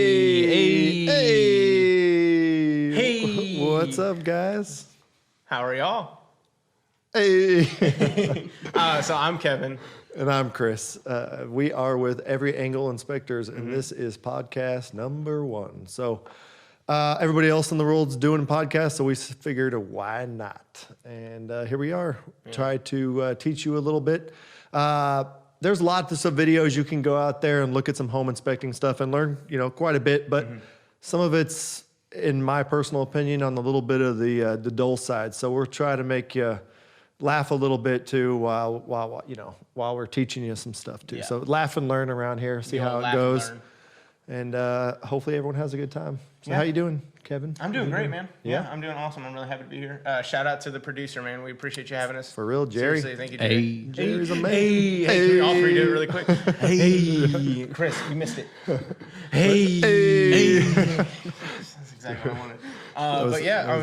Hey. What's up, guys? How are y'all? Hey. So I'm Kevin. And I'm Chris. We are with Every Angle Inspectors, and this is podcast number 1. So everybody else in the world's doing podcasts, so we figured why not? And here we are. Try to teach you a little bit. There's lots of videos you can go out there and look at some home inspecting stuff and learn, quite a bit. But some of it's, in my personal opinion, on a little bit of the dull side. So we're trying to make you laugh a little bit too while we're teaching you some stuff too. Yeah. So laugh and learn around here, see how it goes, and hopefully everyone has a good time. So how you doing, Kevin? I'm doing great, man. Yeah? I'm doing awesome. I'm really happy to be here. Shout out to the producer, man. We appreciate you having us. For real, Jerry. Seriously, thank you, Jerry. Jerry's amazing. Hey, can we all three do it really quick? Hey, Chris, you missed it. Hey. That's exactly what I wanted.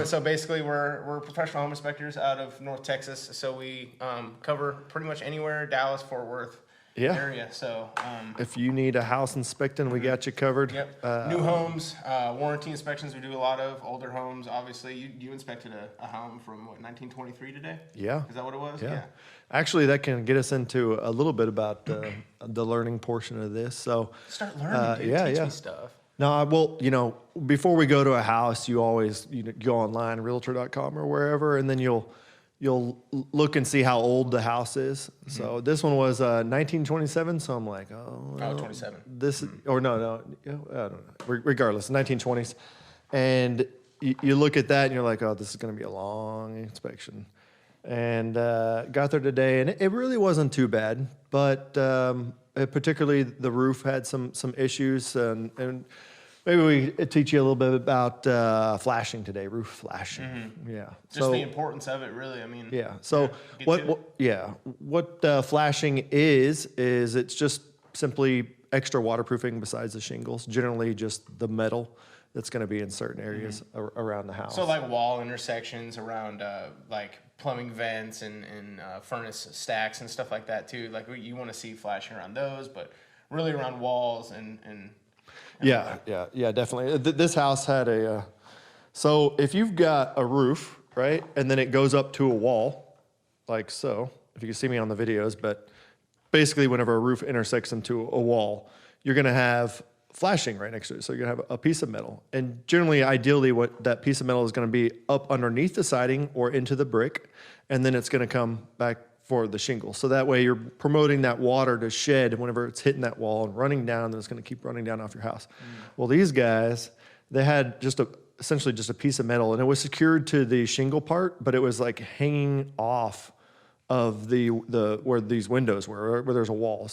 So basically we're professional home inspectors out of North Texas. So we cover pretty much anywhere, Dallas, Fort Worth area. So if you need a house inspecting, we got you covered. Yep. New homes, warranty inspections we do a lot of. Older homes, obviously. You inspected a home from, 1923 today? Yeah. Is that what it was? Yeah. Actually, that can get us into a little bit about the learning portion of this. So start learning, dude. Teach me stuff. No, well, before we go to a house, you always go online, realtor.com or wherever, and then you'll look and see how old the house is. So this one was 1927, so I'm like, 27. This or no, I don't know. Regardless, 1920s, and you look at that and you're like, oh, this is going to be a long inspection. And got there today, and it really wasn't too bad, but particularly the roof had some issues, and maybe we teach you a little bit about flashing today, roof flashing. Yeah, just the importance of it, really. I mean, So what flashing is it's just simply extra waterproofing besides the shingles. Generally, just the metal that's going to be in certain areas around the house. So like wall intersections around like plumbing vents and furnace stacks and stuff like that too. Like you want to see flashing around those, but really around walls and yeah, definitely. This house had so if you've got a roof, right, and then it goes up to a wall, like so, if you can see me on the videos, but basically whenever a roof intersects into a wall, you're going to have flashing right next to it. So you're going to have a piece of metal. And generally, ideally, what that piece of metal is going to be up underneath the siding or into the brick, and then it's going to come back for the shingle. So that way you're promoting that water to shed whenever it's hitting that wall and running down, and it's going to keep running down off your house. Well, these guys, they had essentially just a piece of metal, and it was secured to the shingle part, but it was like hanging off of the where these windows were, where there's a wall.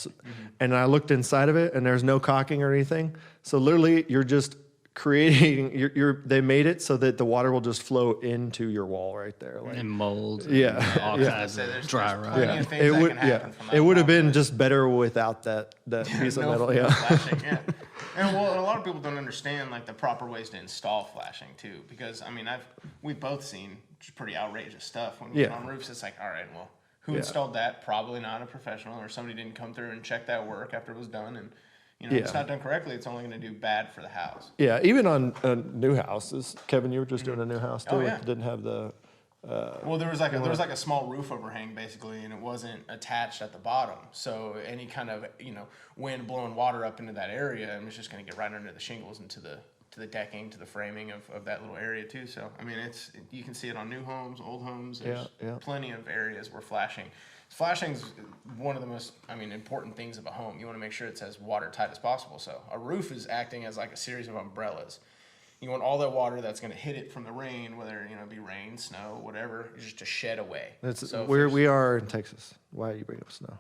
And I looked inside of it, and there's no caulking or anything. So literally, you're just creating. They made it so that the water will just flow into your wall right there, and mold. Yeah, There's dry rot. Yeah, it would. It would have been just better without that piece of metal. Yeah. Flashing, yeah. And a lot of people don't understand like the proper ways to install flashing too, because we've both seen pretty outrageous stuff when we get on roofs. It's like, all right, well, who installed that? Probably not a professional, or somebody didn't come through and check that work after it was done, and if it's not done correctly, it's only going to do bad for the house. Yeah, even on new houses. Kevin, you were just doing a new house too. It didn't have the. Well, there was like a small roof overhang basically, and it wasn't attached at the bottom. So any kind of wind blowing water up into that area, and it's just going to get right under the shingles and to the decking, to the framing of that little area too. So you can see it on new homes, old homes. There's plenty of areas where flashing's one of the most important things of a home. You want to make sure it's as watertight as possible. So a roof is acting as like a series of umbrellas. You want all that water that's going to hit it from the rain, whether it be rain, snow, whatever, just to shed away. We are in Texas. Why do you bring up snow?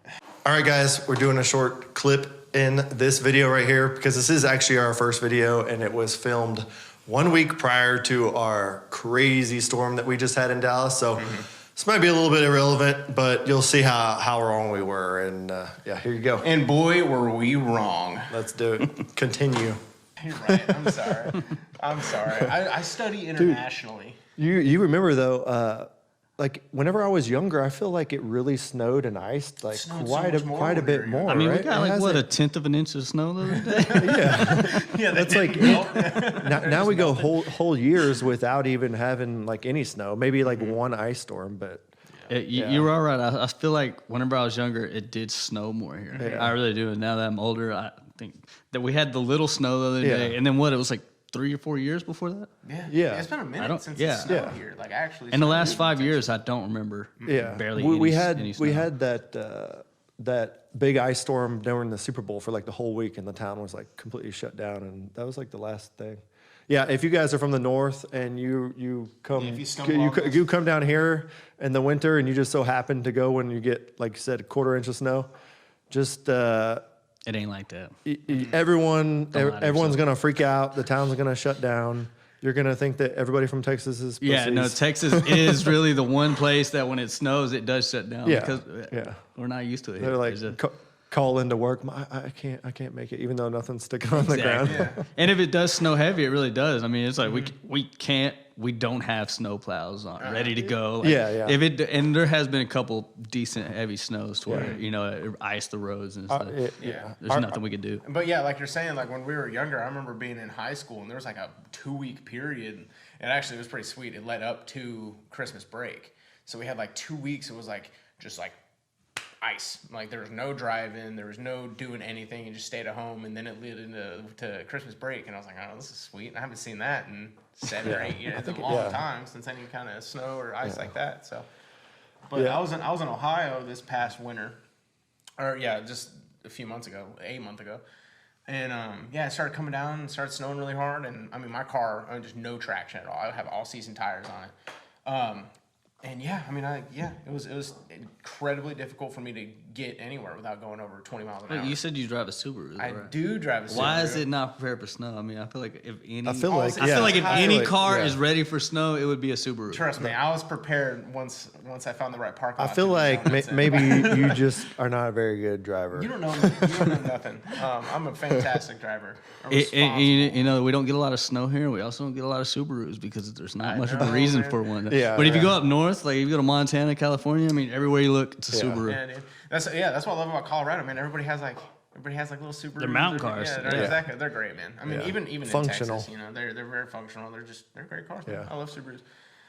All right, guys, we're doing a short clip in this video right here because this is actually our first video, and it was filmed 1 week prior to our crazy storm that we just had in Dallas. So this might be a little bit irrelevant, but you'll see how wrong we were. And here you go. And boy, were we wrong. Let's do it. Continue. You're right. I'm sorry. I study internationally. You remember though, like whenever I was younger, I feel like it really snowed and iced like snowed so quite much more a when bit we were younger. more. I mean, right? we got It like what, a hasn't- tenth of an inch of snow the other day. Yeah, That's like now we go whole years without even having like any snow. Maybe like one ice storm, but You were all right. I feel like whenever I was younger, it did snow more here. Yeah. I really do. And now that I'm older, I think that we had the little snow the other day, and then what? It was like 3 or 4 years before that. Yeah. It's been a minute don't- since yeah. it snowed Yeah. here. Like actually. In the snowed last in 5 Texas. years, I don't remember. yeah, barely. we any snow. had that big ice storm during the Super Bowl for like the whole week, and the town was like completely shut down, and that was like the last thing. Yeah, if you guys are from the north and you come Yeah, if you stumble on this. you come down here in the winter and you just so happen to go when you get, like you said, a quarter inch of snow, just It ain't like that. everyone's yourself. gonna freak out. The town's gonna shut down. You're gonna think that everybody from Texas is Yeah, no, pussies. Texas is really the one place that when it snows, it does shut down. Yeah, Because yeah. we're not used to it. They're like There's a- call into work. I can't make it, even though nothing's sticking on the ground. Exactly. And if it does snow heavy, it really does. I mean, it's like we don't have snow plows on ready to go. Like, Yeah. If it and there has been a couple decent heavy snows to where it iced the roads and stuff. Yeah. There's nothing we could do. But yeah, like you're saying, like when we were younger, I remember being in high school and there was like a 2-week period. And actually, it was pretty sweet. It led up to Christmas break. So we had like 2 weeks. It was like just like ice. Like there was no driving, there was no doing anything. You just stayed at home. And then it led into Christmas break. And I was like, oh, this is sweet. I haven't seen that in 7 or 8 years. It's a long time since any kind of snow or ice like that. So, but I was in Ohio this past winter, or just a few months ago, 8 months ago. And it started coming down and started snowing really hard. And I mean, my car, just no traction at all. I have all season tires on it. It was incredibly difficult for me to get anywhere without going over 20 miles an hour. You said you drive a Subaru. I right? do drive a Subaru. Why is it not prepared for snow? I mean, I feel like if any, I feel like if any like- car yeah. is ready for snow, it would be a Subaru. Trust me, I was prepared once I found the right parking I lot. feel to like zone it in. maybe you just are not a very good driver. You don't know nothing. I'm a fantastic driver. I'm You know, we don't get a lot of snow here. We also don't get a lot of Subarus because there's not much of a know, reason man. for one. Yeah, But if you yeah. go up north, like if you go to Montana, California, I mean, everywhere you look, it's a Yeah. Subaru. Yeah, dude. That's what I love about Colorado, man. Everybody has like little Subarus. They're mountain cars. Yeah, Yeah. exactly. They're great, man. I mean, Yeah. even in Functional. Texas, they're very functional. They're great cars. Man. Yeah. I love Subarus.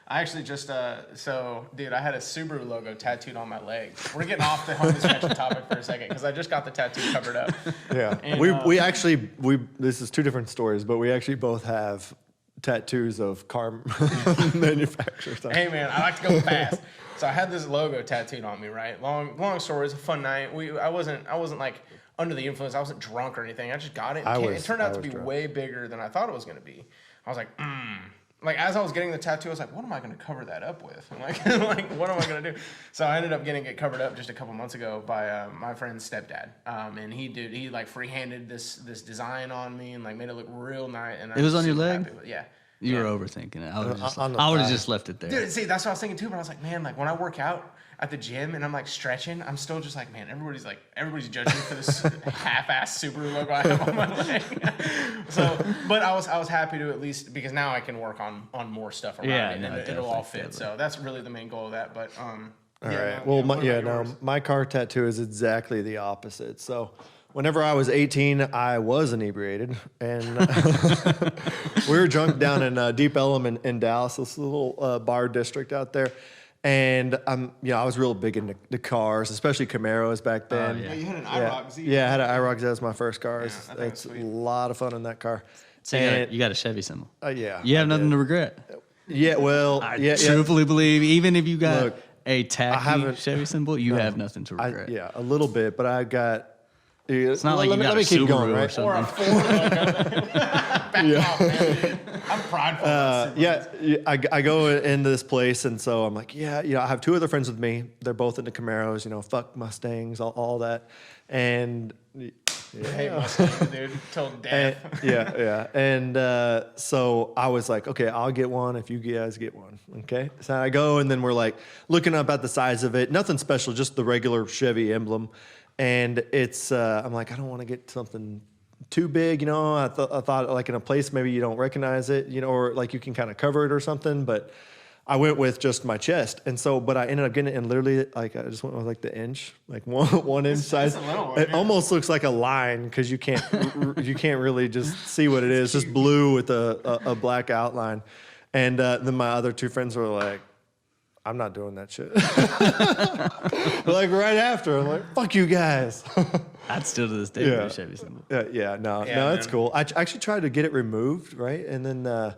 I actually just dude, I had a Subaru logo tattooed on my leg. We're getting off the home inspection topic for a second because I just got the tattoo covered up. Yeah, And, we actually this is two different stories, but we actually both have tattoos of car manufacturers. Hey man, I like to go fast. So I had this logo tattooed on me, right? Long story. It was a fun night. I wasn't like under the influence. I wasn't drunk or anything. I just got it. It turned out to be drunk. way bigger than I thought it was going to be. I was like, Like as I was getting the tattoo, I was like, what am I going to cover that up with? Like what am I going to do? So I ended up getting it covered up just a couple months ago by my friend's stepdad. And he like freehanded this design on me and like made it look real nice. And It was on your leg? Yeah. You were overthinking it. I would have on the just, thigh. just left it there. Dude, see, that's what I was thinking too. But I was like, man, like when I work out at the gym and I'm like stretching, I'm still just like, man, everybody's judging me for this half-ass Subaru logo I have on my leg. So, but I was happy to at least because now I can work on more stuff around Yeah, it no, and it'll definitely, all fit. definitely. So that's really the main goal of that. But All right. Well, my car tattoo is exactly the opposite. So, whenever I was 18, I was inebriated, and we were drunk down in Deep Ellum in Dallas, this little bar district out there. And I was real big into the cars, especially Camaros back then. yeah. you had an Yeah, IROC Z. yeah, I had an IROC Z as my first car. Yeah, It's, I think it's it's a sweet. lot of fun in that car. So you got a Chevy symbol. Yeah, You have I nothing did. to regret. Yeah, well, I yeah, truthfully believe, even if you got Look, a tacky haven't- Chevy symbol, you have nothing to regret. yeah, a little bit, but I got. It's not like you got a keep Subaru going, or right? something. Or a Ford logo. Back off, man. I'm prideful. of this Subaru. I go into this place, and so I'm like, I have two other friends with me. They're both into Camaros, fuck Mustangs, all that. And Hey, Mustang, dude, till death. And so I was like, okay, I'll get one if you guys get one. Okay. So I go, and then we're like looking up at the size of it. Nothing special, just the regular Chevy emblem. And it's, I'm like, I don't want to get something too big, I thought like in a place maybe you don't recognize it, or like you can kind of cover it or something. But I went with just my chest, and so, but I ended up getting it in literally like I just went with like the inch, like one inch size. a little one, It yeah. almost looks like a line because you can't really just see what it is. Just blue with a black outline, and then my other two friends were like, "I'm not doing that shit." Like right after, I'm like, "Fuck you guys." I'd still to this day Yeah. do a Chevy symbol. No, Yeah, it's man. cool. I actually tried to get it removed, right? And then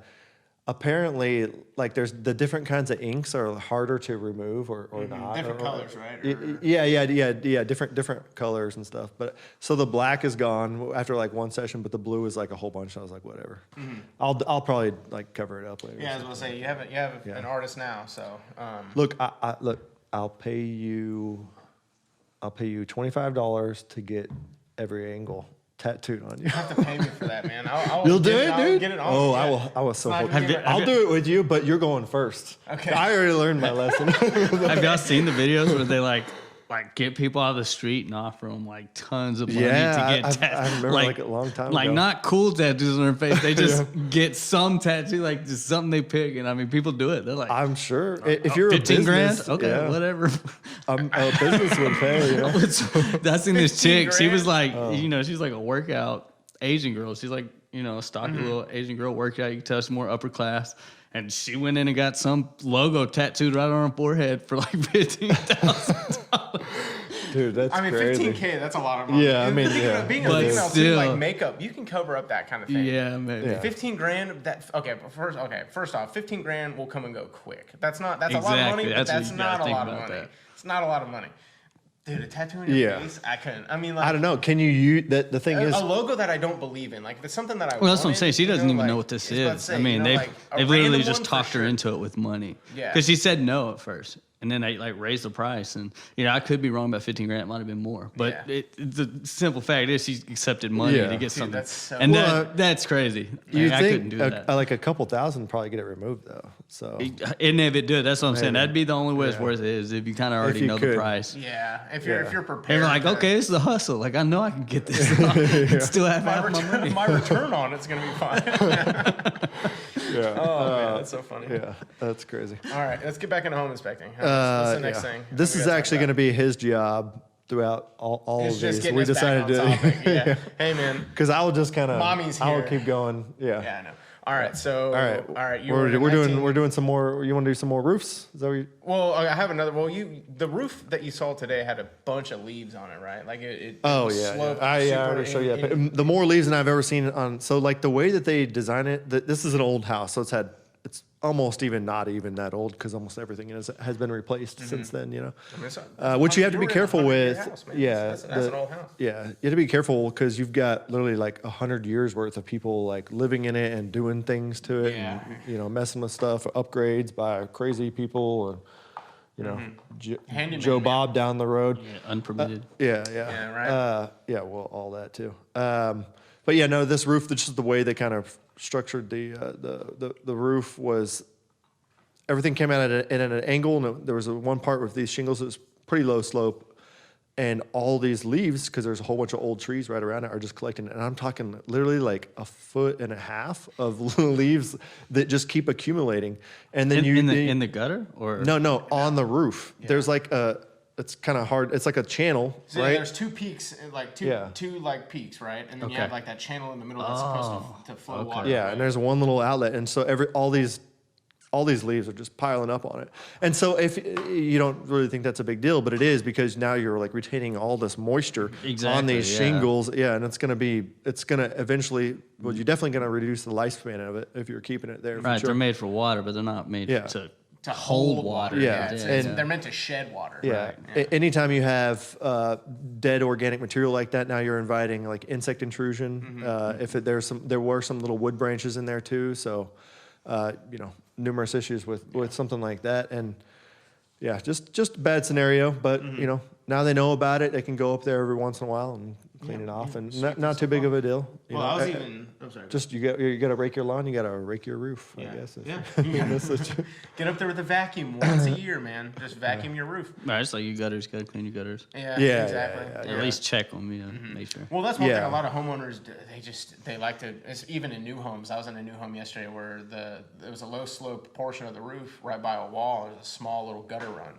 apparently, like, there's the different kinds of inks are harder to remove or not. Different or- colors, right? Yeah. Different colors and stuff. But so the black is gone after like one session, but the blue is like a whole bunch. I was like, whatever. I'll probably like cover it up later. Yeah, I was gonna say you have an artist now, so Look, I'll pay you $25 to get every angle tattooed on you. you have to pay me for that, man. I'll You'll do get it, I'll dude. Get it on. Oh, yeah. I was so. It's not hoping- even- I'll do it with you, but you're going first. Okay. I already learned my lesson. Have y'all seen the videos where they like get people out of the street and offer them like tons of money Yeah, to get I tattoos? remember, like, a long time Like ago. not cool tattoos on their face. They just get some tattoo, like just something they pick. And I mean, people do it. They're like, I'm sure if you're 15 a business, grand? Okay, yeah, whatever. a business would pay. You know? I seen this 15 chick. She was grand? like, she's like a workout Asian girl. She's like, a stocky little Asian girl workout. You can tell she's more upper class. And she went in and got some logo tattooed right on her forehead for like $15,000. Dude, that's I mean, crazy. $15K, that's a lot of money. Yeah, I And mean, thinking yeah. of being a But female too, still- like makeup, you can cover up that kind of thing. Yeah, maybe. Yeah. 15 grand. First off, 15 grand will come and go quick. That's a lot of Exactly, money, but that's what that's you not gotta a think lot of about money. that. It's not a lot of money. Dude, a tattoo on your Yeah. face, I couldn't. I mean, like, I don't know. Can you use that? The thing is, a logo that I don't believe in. Like, if it's something that I Well, that's what I'm wanted, saying. She you doesn't even like, know what this I was about to is. say, I mean, like, a they've literally random just one for talked her sure. into it with money. Yeah. Because she said no at first, and then they like raised the price, and I could be wrong about 15 grand. It might have been more, but Yeah. the simple fact is she accepted money Yeah. to get Dude, something, that's so- and Well, that's crazy. you Like, I couldn't think do that. like a couple thousand probably get it removed though. So And if it did, that's what I'm saying. Maybe. That'd be the only way it's Yeah. worth it is if you kind of already you know could. the price. Yeah, if you're Yeah. prepared. And you're like, to- okay, this is a hustle. Like I know I can get this. And still have my half my return, money. my return on it's gonna be fine. yeah, Oh man, that's so funny. yeah, that's crazy. All right, let's get back into home inspecting. What's the next Yeah. thing? This What do is we gotta actually talk going to be his job throughout all about? It's of just these. getting We us back decided on to, topic. Yeah. Hey man. because I will just kind of, Mommy's I will here. keep going. Yeah. Yeah, I know. All right, so All right. You We're were doing some more. You want to do some more roofs? Is that what you? Well, I have another. Well, the roof that you saw today had a bunch of leaves on it, right? Like it Oh was yeah, sloped I super already showed you that. in- The more leaves than I've ever seen on. So like the way that they design it, this is an old house, so it's almost even not even that old because almost everything has been replaced since then. You know, I mean, it's which you have to be were in a careful 100-year with. house, man. Yeah, that's the- an old house. Yeah, you have to be careful because you've got literally like 100 years worth of people like living in it and doing things to it, Yeah. and messing with stuff, upgrades by crazy people, and Handyman, Joe man. Bob down the road. Yeah, unpermitted. Yeah. Yeah, right. Yeah, well, all that too. But yeah, no, this roof, just the way they kind of structured the roof was, everything came out at an angle, and there was one part with these shingles that was pretty low slope, and all these leaves, because there's a whole bunch of old trees right around it, are just collecting. And I'm talking literally like 1.5 feet of leaves that just keep accumulating. And then in the gutter or no, on the roof. There's like it's kind of hard. It's like a channel, So right? there's two peaks, like two Yeah. like peaks, right? And then you Okay. have like that channel in the middle that's supposed to flow water. Yeah, right? and there's one little outlet, and so all these leaves are just piling up on it. And so if you don't really think that's a big deal, but it is, because now you're like retaining all this moisture on Exactly, these yeah. shingles. Yeah, and it's gonna eventually, well, you're definitely gonna reduce the lifespan of it if you're keeping it there. for right? sure. They're made for water, but they're not made Yeah. to To hold water. Yeah, it's- they're meant to shed water. Yeah. Right? Anytime you have dead organic material like that, now you're inviting like insect intrusion. There were some little wood branches in there too, so numerous issues with something like that, and yeah, just a bad scenario. But now they know about it. They can go up there every once in a while and clean it off, and not too big of a deal. You Well, know, I was even. I'm sorry. just you got to rake your lawn. You got to rake your roof. I guess. Yeah. That's what Get up there with a vacuum once a year, man. Just vacuum your roof. Right, it's like your gutters, got to clean your gutters. Yeah. Yeah, Exactly. yeah, At least check them, make sure. Well, that's one thing. Yeah. A lot of homeowners they like to. It's even in new homes. I was in a new home yesterday where there was a low slope portion of the roof right by a wall. There's a small little gutter run.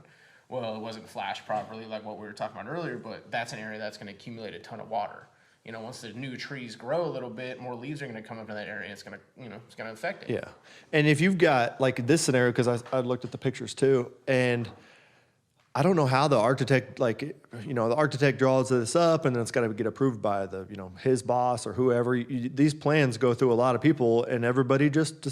Well, it wasn't flashed properly like what we were talking about earlier, but that's an area that's going to accumulate a ton of water. You know, once the new trees grow a little bit, more leaves are going to come up in that area. It's going to, it's going to affect it. Yeah. And if you've got like this scenario, because I looked at the pictures too, and I don't know how the architect, the architect draws this up, and then it's got to get approved by his boss or whoever. These plans go through a lot of people, and everybody just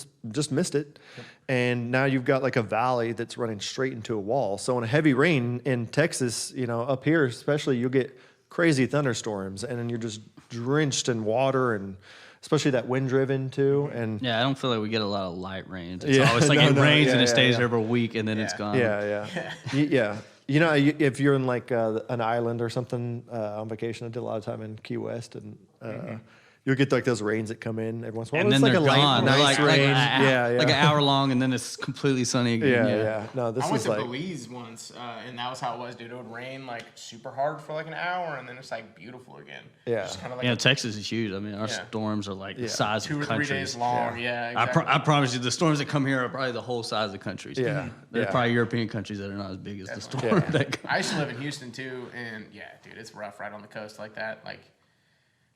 missed it. Yep. And now you've got like a valley that's running straight into a wall. So in a heavy rain in Texas, up here especially, you'll get crazy thunderstorms, and then you're just drenched in water, and especially that wind driven too. And yeah, I don't feel like we get a lot of light rains. It's always like it rains and it stays there for a week and then it's gone. Yeah. If you're in like an island or something on vacation, I did a lot of time in Key West, and you'll get like those rains that come in every once in a while. And It's then like they're a gone. nice They're rain. like an hour long, and then it's completely sunny again. Yeah. No, this I went is to like Belize once, and that was how it was, dude. It would rain like super hard for like an hour, and then it's like beautiful again. Yeah. Just kind of like Texas is huge. I mean, our storms are like the size 2 of or 3 countries. days long. Yeah, exactly. I promise you, the storms that come here are probably the whole size of countries. Yeah. There's probably European countries that are not as big as the storm that comes. I used to live in Houston too, and yeah, dude, it's rough right on the coast like that. Like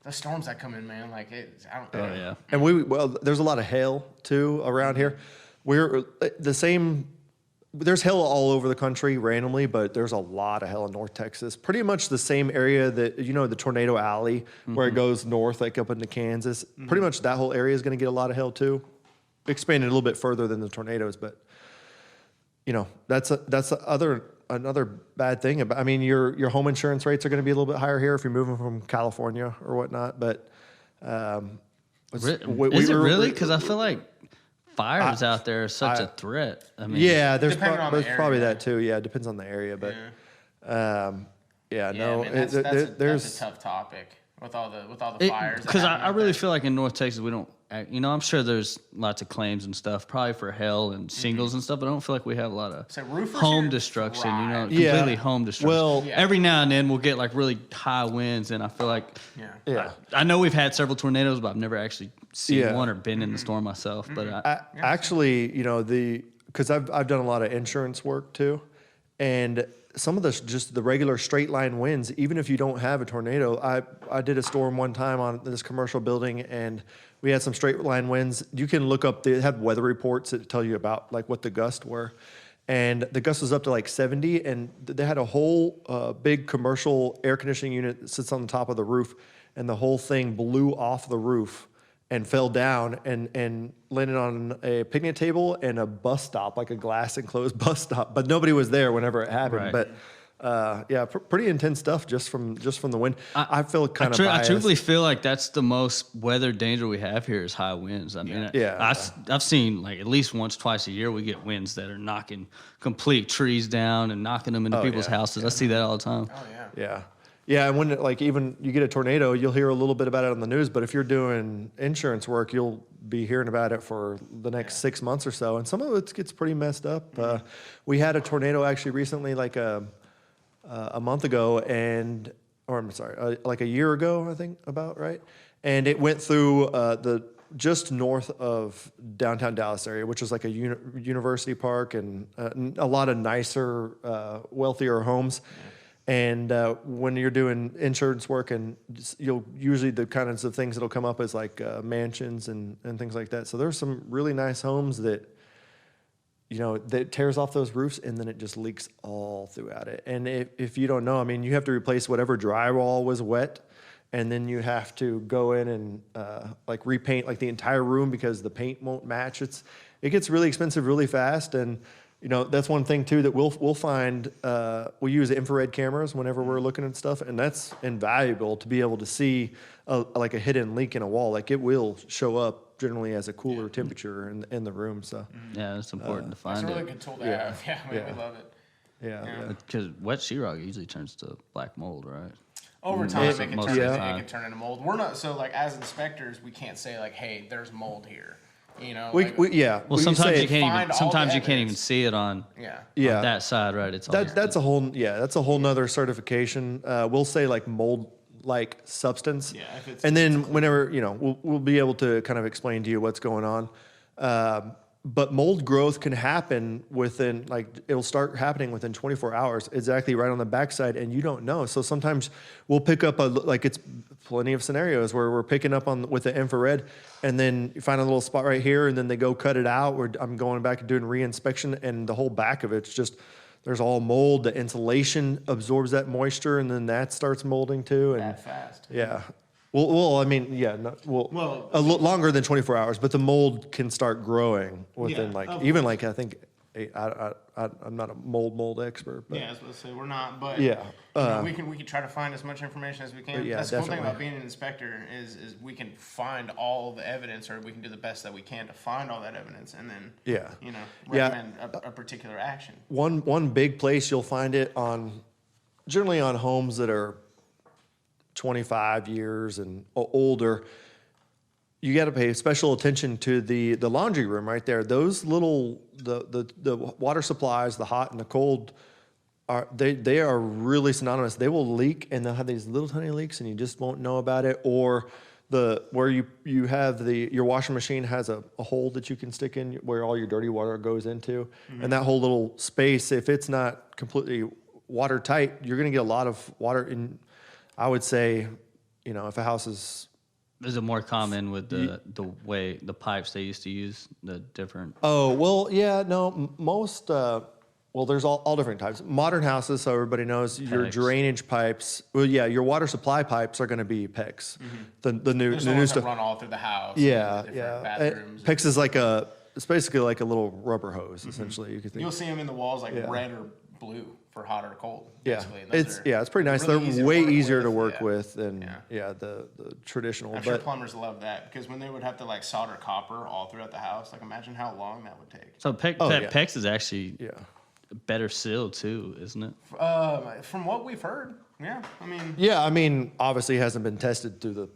the storms that come in, man. Like I don't. Oh yeah. And there's a lot of hail too around here. We're the same. There's hail all over the country randomly, but there's a lot of hail in North Texas. Pretty much the same area that the Tornado Alley where it goes north, like up into Kansas. Pretty much that whole area is going to get a lot of hail too. Expanded a little bit further than the tornadoes, but that's another bad thing. I mean, your home insurance rates are going to be a little bit higher here if you're moving from California or whatnot. But Is it really? Because I feel like fires out there are such a threat. I mean, yeah, there's Depending probably on the that too. Yeah, it depends on the area, but man, that's a tough topic with all the fires. Because I really feel like in North Texas we don't. I'm sure there's lots of claims and stuff, probably for hail and shingles and stuff, but I don't feel like we have a lot of home destruction, completely home destruction. Well, every now and then we'll get like really high winds, and I feel like, I know we've had several tornadoes, but I've never actually seen one or been in the storm myself. But because I've done a lot of insurance work too, and some of the regular straight line winds, even if you don't have a tornado, I did a storm one time on this commercial building, and we had some straight line winds. You can look up, they have weather reports that tell you about like what the gusts were. And the gust was up to like 70, and they had a whole big commercial air conditioning unit that sits on the top of the roof, and the whole thing blew off the roof and fell down and landed on a picnic table and a bus stop, like a glass enclosed bus stop. But nobody was there whenever it happened. Right. But pretty intense stuff just from the wind. I feel kind of biased. I truthfully feel like that's the most weather danger we have here is high winds. I mean, I've seen like at least once, twice a year we get winds that are knocking complete trees down and knocking them into people's houses. I see that all the time. Oh yeah. Yeah. Yeah, and when even you get a tornado, you'll hear a little bit about it on the news, but if you're doing insurance work, you'll be hearing about it for the next 6 months or so, and some of it gets pretty messed up. We had a tornado actually recently, like a month ago, like a year ago, I think, about, right? And it went through just north of downtown Dallas area, which is like a university park and a lot of nicer, wealthier homes. And when you're doing insurance work, and you'll usually the kinds of things that'll come up is like mansions and things like that. So there's some really nice homes that, that tears off those roofs and then it just leaks all throughout it. And if you don't know, I mean, you have to replace whatever drywall was wet, and then you have to go in and like repaint like the entire room because the paint won't match. It gets really expensive really fast. And that's one thing too that we'll find. We use infrared cameras whenever we're looking at stuff, and that's invaluable to be able to see like a hidden leak in a wall. Like it will show up generally as a cooler temperature in the room. So yeah, it's important to find It's a it. really good tool to have. Yeah, we love it. Yeah. Because wet sheetrock usually turns to black mold, right? Over time, it can most turn of the into, time. mold. We're not so like as inspectors, we can't say like, hey, there's mold here. You know, We, like, we yeah. Well, we sometimes say you can't find even. all Sometimes the you can't even evidence. see it on Yeah. that side, right? It's all That's a whole that's a whole nother certification. We'll say like mold like substance. Yeah, if it's- and then whenever we'll be able to kind of explain to you what's going on. But mold growth can happen within it'll start happening within 24 hours, exactly right on the backside, and you don't know. So sometimes we'll pick up it's plenty of scenarios where we're picking up on with the infrared, and then you find a little spot right here, and then they go cut it out. Where I'm going back and doing re-inspection, and the whole back of it's just there's all mold. The insulation absorbs that moisture, and then that starts molding too. And that fast. yeah. Well, I mean, yeah, longer than 24 hours, but the mold can start growing within I think I'm not a mold expert, but Yeah, I was supposed to say we're not, but yeah, we can try to find as much information as we can. yeah, That's the cool thing definitely. about being an inspector is we can find all the evidence, or we can do the best that we can to find all that evidence, and then Yeah. recommend a particular action. one big place you'll find it generally on homes that are 25 years and older. You got to pay special attention to the laundry room right there. Those little the water supplies, the hot and the cold, they are really synonymous. They will leak, and they'll have these little tiny leaks, and you just won't know about it. Or where you have your washing machine has a hole that you can stick in where all your dirty water goes into, and that whole little space, if it's not completely watertight, you're going to get a lot of water in. I would say, if a house is Is it more common with the way the pipes they used to use, the different? Oh, well, yeah, no, most, there's all different types. Modern houses, so everybody knows, your PEX. drainage pipes, your water supply pipes are going to be PEX. The new There's the the new ones that stuff. run all through the house. Yeah, and the yeah. different bathrooms. PEX is it's basically like a little rubber hose, essentially. You could think. You'll see them in the walls red or blue for hot or cold. Yeah, basically, and those it's pretty nice. really easy They're to way work easier to with, work yeah. with than Yeah. the traditional. I'm sure But plumbers love that because when they would have to solder copper all throughout the house, imagine how long that would take. So yeah. PEX is actually yeah. better sealed too, isn't it? From what we've heard, yeah. Yeah, obviously it hasn't been tested through the,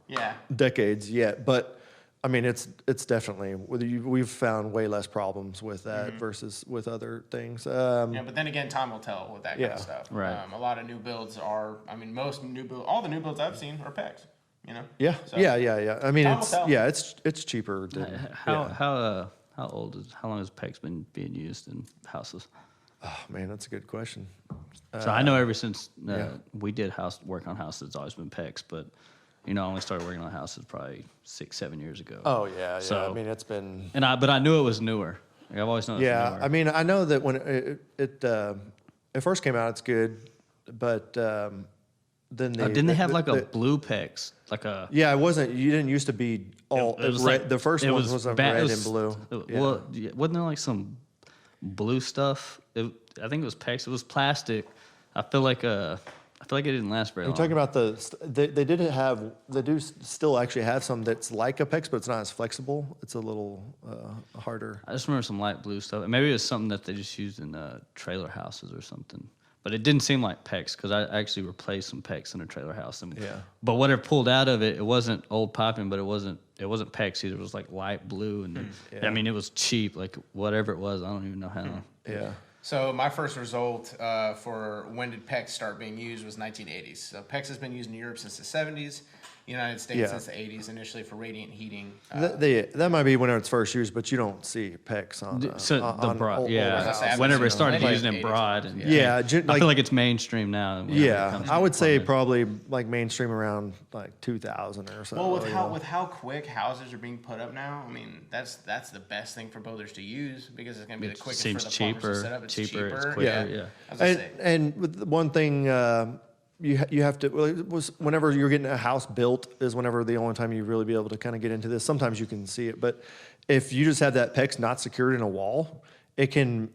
Yeah. decades yet, but it's definitely we've found way less problems with that versus with other things. Yeah, but then again, time will tell with that kind Yeah. of stuff. Right. A lot of new builds are. All the new builds I've seen are PEX. Yeah, So, yeah. Time will tell. It's cheaper than How long has PEX been being used in houses? Oh man, that's a good question. So I know ever since yeah. we did work on houses, it's always been PEX, but I only started working on houses probably 6-7 years ago. Oh yeah. So- it's been. But I knew it was newer. I've always known. Yeah, it's newer. I know that when it first came out, it's good, but then didn't they have a blue PEX, like a? Yeah, it wasn't. You didn't used to be all It was red. The first it one was was a bad- it red was- and blue. Yeah. Well, wasn't there some blue stuff? I think it was PEX. It was plastic. I feel like it didn't last very You're long. talking about they do still actually have some that's like a PEX, but it's not as flexible. It's a little harder. I just remember some light blue stuff. Maybe it was something that they just used in trailer houses or something. But it didn't seem like PEX because I actually replaced some PEX in a trailer house. Yeah. But what it pulled out of it, it wasn't old piping, but it wasn't PEX either. It was like light blue, and Yeah. it was cheap. Like whatever it was, I don't even know how. Yeah. So my first result for when did PEX start being used was 1980s. So PEX has been used in Europe since the 70s, United States Yeah. since the 80s, initially for radiant heating. That might be when it's first used, but you don't see PEX on. Yeah, houses. whenever it started Like using it 80s. broad, and Yeah, I feel like it's mainstream now. whenever it Yeah, comes I to would say plumbing. probably like mainstream around like 2000 or so. Well, with how quick houses are being put up now, that's the best thing for builders to use because it's going to be the quickest seems for the plumbers to set cheaper, up. It's cheaper, it's cheaper. quicker, yeah. As I say. And with the one thing you have to it was whenever you're getting a house built is whenever the only time you really be able to kind of get into this. Sometimes you can see it, but if you just have that PEX not secured in a wall it can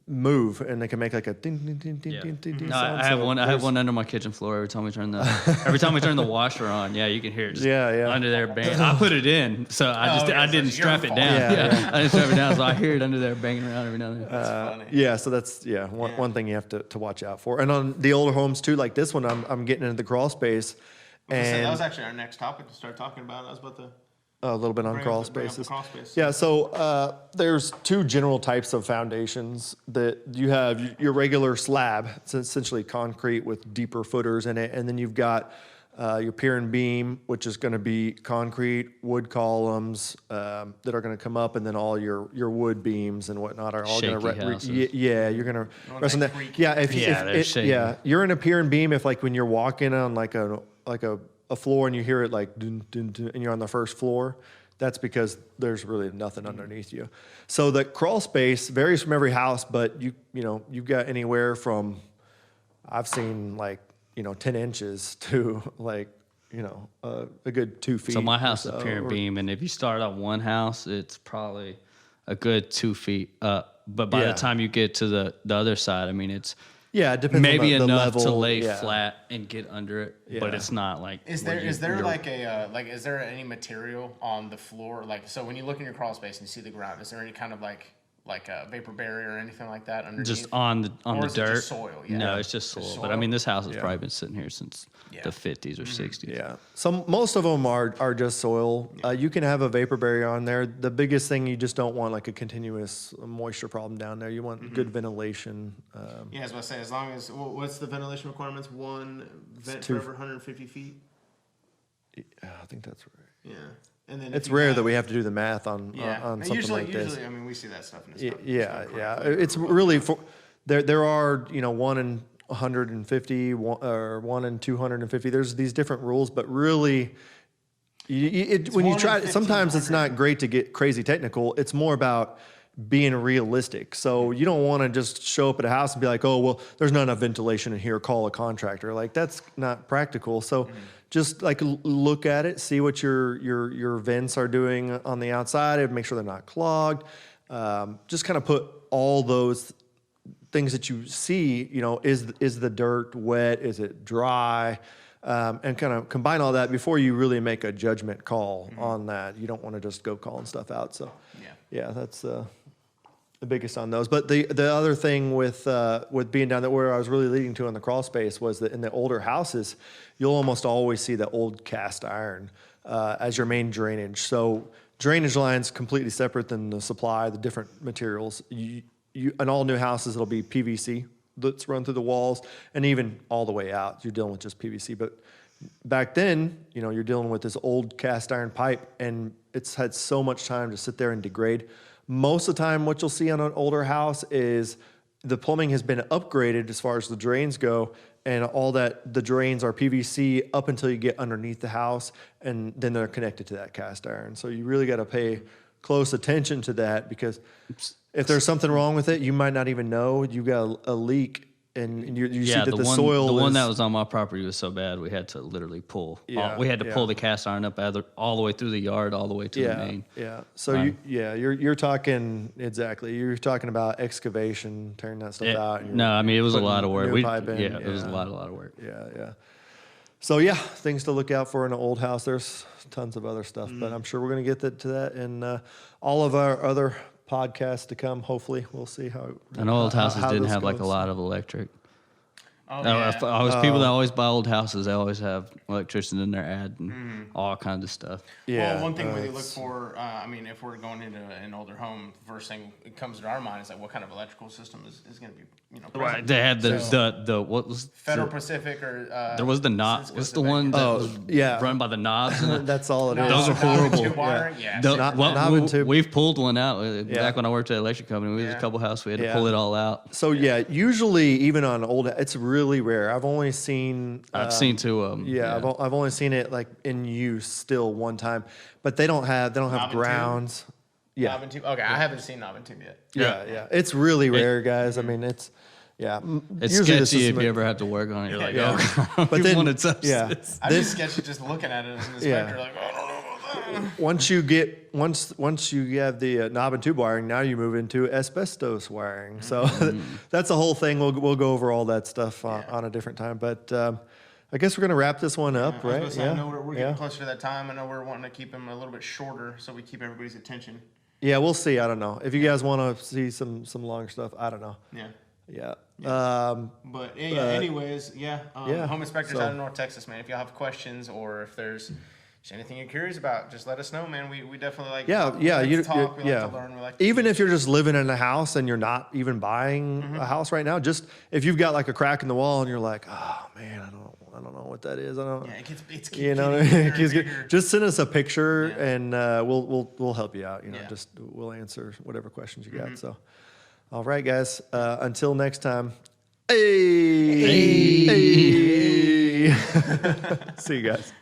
move, and it can make like a ding ding ding ding ding ding ding No, sound. I have So one. I have there's- one under my kitchen floor every time we turn the washer on. Yeah, you can hear it. Just Yeah. Under there banging. I put it in, so I didn't your strap it fault. down. Yeah. I didn't strap it down, so I hear it under there banging around every now and then. That's funny. Yeah, so that's one thing you have to watch out for. And on the older homes too, like this one, I'm getting into the crawl space, So and that was actually our next topic to start talking about. I was about to a little bit on bring crawl up the spaces. crawl space. Yeah, so there's two general types of foundations that you have. Your regular slab, it's essentially concrete with deeper footers in it, and then you've got your pier and beam, which is going to be concrete, wood columns that are going to come up, and then all your wood beams and whatnot are all going Shaky to houses. you're going to rest on that that. creak. Yeah, they're shaky. you're in a pier and beam. If like when you're walking on like a floor and you hear it like dun, dun, dun, and you're on the first floor, that's because there's really nothing underneath you. So the crawl space varies from every house, but you've got anywhere from, I've seen like 10 inches to like a good 2 feet. So my house is or a so, pier and or- beam, and if you start on one house, it's probably a good 2 feet up. But by Yeah. the time you get to the other side, I mean, it's Yeah, it depends maybe on the enough level. to lay yeah. flat and get under it, but Yeah. it's not like. Is where there you- is there you're- like a is there any material on the floor? Like, so when you look in your crawl space and you see the ground, is there any kind of like a vapor barrier or anything like that underneath? just on the Or the is it just dirt? soil? Yeah. No, it's just soil. Just But I soil? mean, this house has Yeah. probably been sitting here since Yeah. the 50s or 60s. Yeah. So most of them are just soil. You can have a vapor barrier on there. The biggest thing, you just don't want like a continuous moisture problem down there. You want good ventilation. Yeah, I was about to say, as long as what's the ventilation requirements? One vent two- for every 150 feet. I think that's right. Yeah, and then It's rare that we have to do the math on And something usually, like this. usually, I mean, we see that stuff in the stuff. Yeah. It's really for there are 1 in 150 or 1 in 250. There's these different rules, but really, when you 1 in try, sometimes it's 1,500. not great to get crazy technical. It's more about being realistic. So you don't want to just show up at a house and be like, oh well, there's not enough ventilation in here. Call a contractor. Like that's not practical. So. Just like look at it, see what your vents are doing on the outside, and make sure they're not clogged. Just kind of put all those things that you see. Is the dirt wet? Is it dry? And kind of combine all that before you really make a judgment call on that. You don't want to just go calling stuff out. So yeah, that's the biggest on those. But the other thing with being down there, where I was really leading to in the crawl space, was that in the older houses, you'll almost always see the old cast iron as your main drainage. So drainage lines completely separate than the supply, the different materials. In all new houses, it'll be PVC that's run through the walls, and even all the way out, you're dealing with just PVC. But back then, you're dealing with this old cast iron pipe, and it's had so much time to sit there and degrade. Most of the time, what you'll see on an older house is the plumbing has been upgraded as far as the drains go, and all that the drains are PVC up until you get underneath the house, and then they're connected to that cast iron. So you really got to pay close attention to that, because if there's something wrong with it, you might not even know you got a leak, and you see that the soil. The one is- that was on my property was so bad we had to literally pull. Yeah, We had to yeah. pull the cast iron up all the way through the yard, all the way to the main. Yeah. So Right. you're talking exactly. You're talking about excavation, tearing that stuff out. and No, I mean it was a putting lot of work. new pipe in, It was a lot of work. Yeah. So yeah, things to look out for in an old house. There's tons of other stuff, but I'm sure we're gonna get to that in all of our other podcasts to come. Hopefully, we'll see how. And old houses how didn't this have like a goes. lot of electric. Oh, People that always buy old houses, they always have electricians in their ad and all kinds of stuff. Yeah. Well, one thing we look it's- for, I mean, if we're going into an older home, the first thing that comes to our mind is like, what kind of electrical system is going to be, present? Right. They had the what was Federal Pacific or there was the knob. Cisco What's the Pacific. one that Oh, was yeah. run by the knobs? And That's all it is. Those are horrible. Tube wiring? Yeah. Knob and tube. We've pulled one out back when I worked at an electric company. We was Yeah. a couple houses. We had to Yeah. pull it all out. So yeah, usually even on old, it's really rare. I've only seen. I've seen two of them. Yeah, I've only seen it like in use still one time, but they don't have Knob and tube? grounds. Yeah, Knob and tube? Okay, I haven't seen knob and tube yet. yeah. It's really rare, guys. I mean, it's It's usually the sketchy if system- you ever have to work on it. You're like, Yeah. oh, But you then, want to touch yeah, this. I'd be This- sketchy just looking at it as an Yeah. inspector, like, I don't know about that. once you have the knob and tube wiring, now you move into asbestos wiring. So that's the whole thing. We'll go over all that stuff on a different time. But I guess we're gonna wrap this one up, right? I know we're getting closer to that time. I know we're wanting to keep them a little bit shorter so we keep everybody's attention. Yeah, we'll see. I don't know if you guys want to see some long stuff. I don't know. Yeah. Yeah. But anyways, home inspectors so- out of North Texas, man. If y'all have questions or if there's just anything you're curious about, just let us know, man. We definitely like Yeah, talk. yeah, We like to talk. We like to learn. We like to Even if you're just living in a house and you're not even buying a house right now, just if you've got like a crack in the wall and you're like, oh man, I don't know what that is. I don't. Yeah, it's You know, getting bigger and just, bigger. just send us a picture and we'll help you out. You know, Yeah. just we'll answer whatever questions you got. So, all right, guys. Until next time. Hey. See you guys.